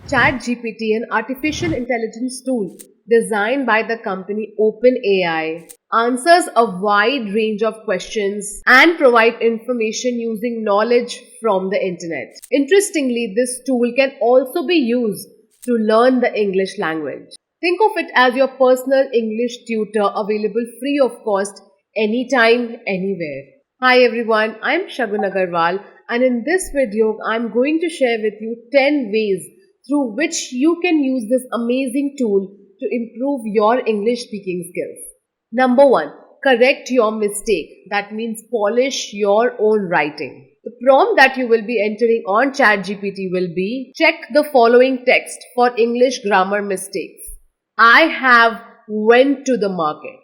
ChatGPT, an artificial intelligence tool designed by the company OpenAI, answers a wide range of questions and provide information using knowledge from the internet. Interestingly, this tool can also be used to learn the English language. Think of it as your personal English tutor available free of cost anytime, anywhere. Hi everyone, I'm Shagun Agarwal, and in this video I'm going to share with you 10 ways through which you can use this amazing tool to improve your English speaking skills. Number 1. Correct your mistake. That means polish your own writing. The prompt that you will be entering on ChatGPT will be: check the following text for English grammar mistakes. I have went to the market.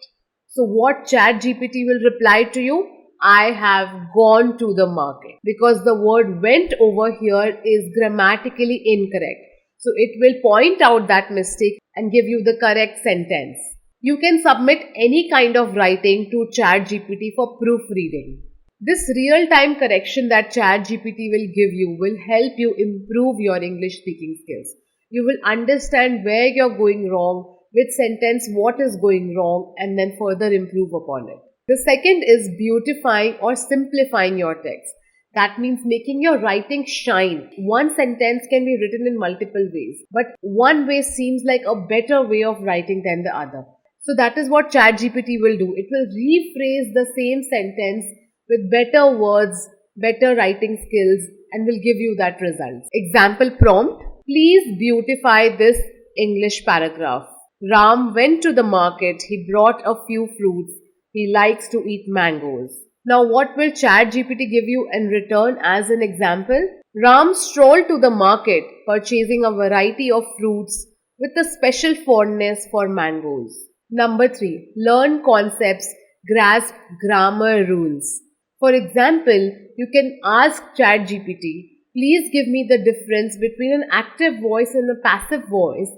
So what ChatGPT will reply to you? I have gone to the market, because the word went over here is grammatically incorrect. So it will point out that mistake and give you the correct sentence. You can submit any kind of writing to ChatGPT for proofreading. This real-time correction that ChatGPT will give you will help you improve your English speaking skills. You will understand where you're going wrong, which sentence what is going wrong, and then further improve upon it. The second is beautifying or simplifying your text. That means making your writing shine. One sentence can be written in multiple ways, but one way seems like a better way of writing than the other. So that is what ChatGPT will do. It will rephrase the same sentence with better words, better writing skills, and will give you that result. Example prompt: please beautify this English paragraph. Ram went to the market. He brought a few fruits. He likes to eat mangoes. Now what will ChatGPT give you in return as an example? Ram strolled to the market, purchasing a variety of fruits with a special fondness for mangoes. Number 3. Learn concepts, grasp grammar rules. For example, you can ask ChatGPT, please give me the difference between an active voice and a passive voice,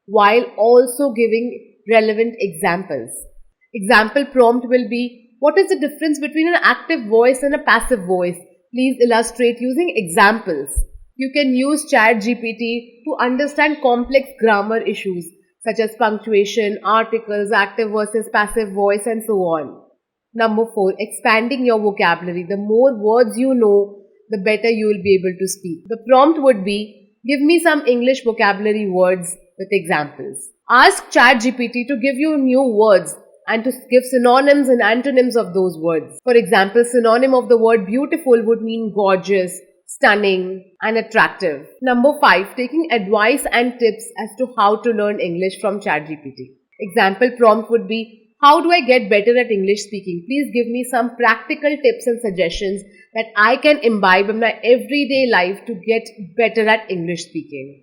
while also giving relevant examples. Example prompt will be: what is the difference between an active voice and a passive voice? Please illustrate using examples. You can use ChatGPT to understand complex grammar issues such as punctuation, articles, active versus passive voice, and so on. Number 4. Expanding your vocabulary. The more words you know, the better you will be able to speak. The prompt would be: give me some English vocabulary words with examples. Ask ChatGPT to give you new words and to give synonyms and antonyms of those words. For example, synonym of the word beautiful would mean gorgeous, stunning, and attractive. Number 5. Taking advice and tips as to how to learn English from ChatGPT. Example prompt would be: how do I get better at English speaking? Please give me some practical tips and suggestions that I can imbibe in my everyday life to get better at English speaking.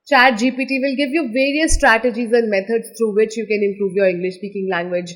ChatGPT will give you various strategies and methods through which you can improve your English speaking language,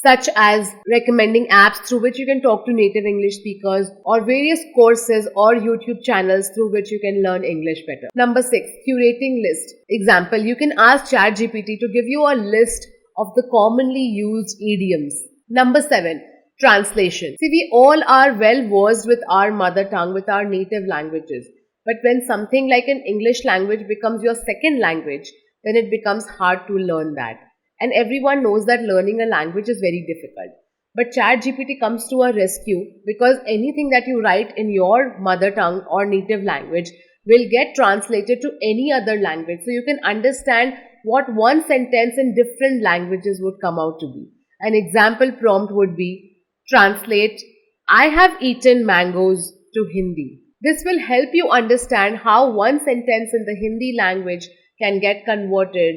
such as recommending apps through which you can talk to native English speakers, or various courses or YouTube channels through which you can learn English better. Number 6. Curating list. Example, you can ask ChatGPT to give you a list of the commonly used idioms. Number 7. Translation. See, we all are well versed with our mother tongue, with our native languages. But when something like an English language becomes your second language, then it becomes hard to learn that. And everyone knows that learning a language is very difficult. But ChatGPT comes to a rescue, because anything that you write in your mother tongue or native language will get translated to any other language. So you can understand what one sentence in different languages would come out to be. An example prompt would be: translate, I have eaten mangoes, to Hindi. This will help you understand how one sentence in the Hindi language can get converted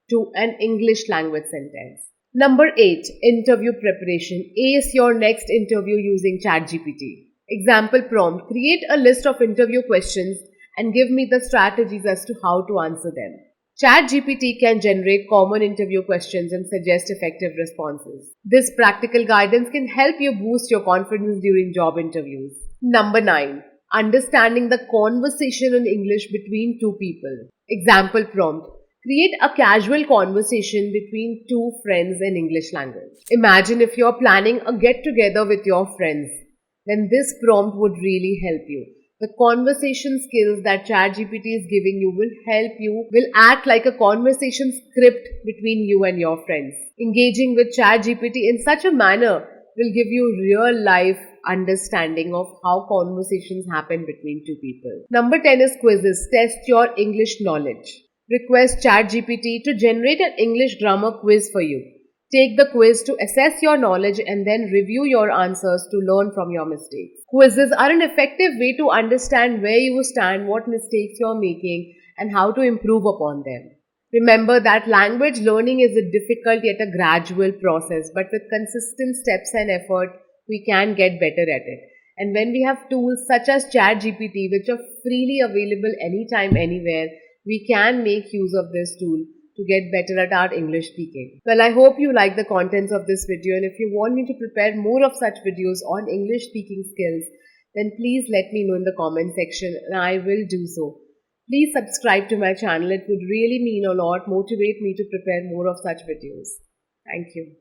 to an English language sentence. Number 8. Interview preparation. Ace your next interview using ChatGPT. Example prompt: create a list of interview questions and give me the strategies as to how to answer them. ChatGPT can generate common interview questions and suggest effective responses. This practical guidance can help you boost your confidence during job interviews. Number 9. Understanding the conversation in English between two people. Example prompt: create a casual conversation between two friends in English language. Imagine if you're planning a get-together with your friends, then this prompt would really help you. The conversation skills that ChatGPT is giving you will act like a conversation script between you and your friends. Engaging with ChatGPT in such a manner will give you real life understanding of how conversations happen between two people. Number 10 is quizzes. Test your English knowledge. Request ChatGPT to generate an English grammar quiz for you. Take the quiz to assess your knowledge and then review your answers to learn from your mistakes. Quizzes are an effective way to understand where you stand, what mistakes you're making, and how to improve upon them. Remember that language learning is a difficult yet a gradual process, but with consistent steps and effort, we can get better at it. And when we have tools such as ChatGPT, which are freely available anytime, anywhere, we can make use of this tool to get better at our English speaking. Well, I hope you like the contents of this video, and if you want me to prepare more of such videos on English speaking skills, then please let me know in the comment section and I will do so. Please subscribe to my channel. It would really mean a lot, motivate me to prepare more of such videos. Thank you.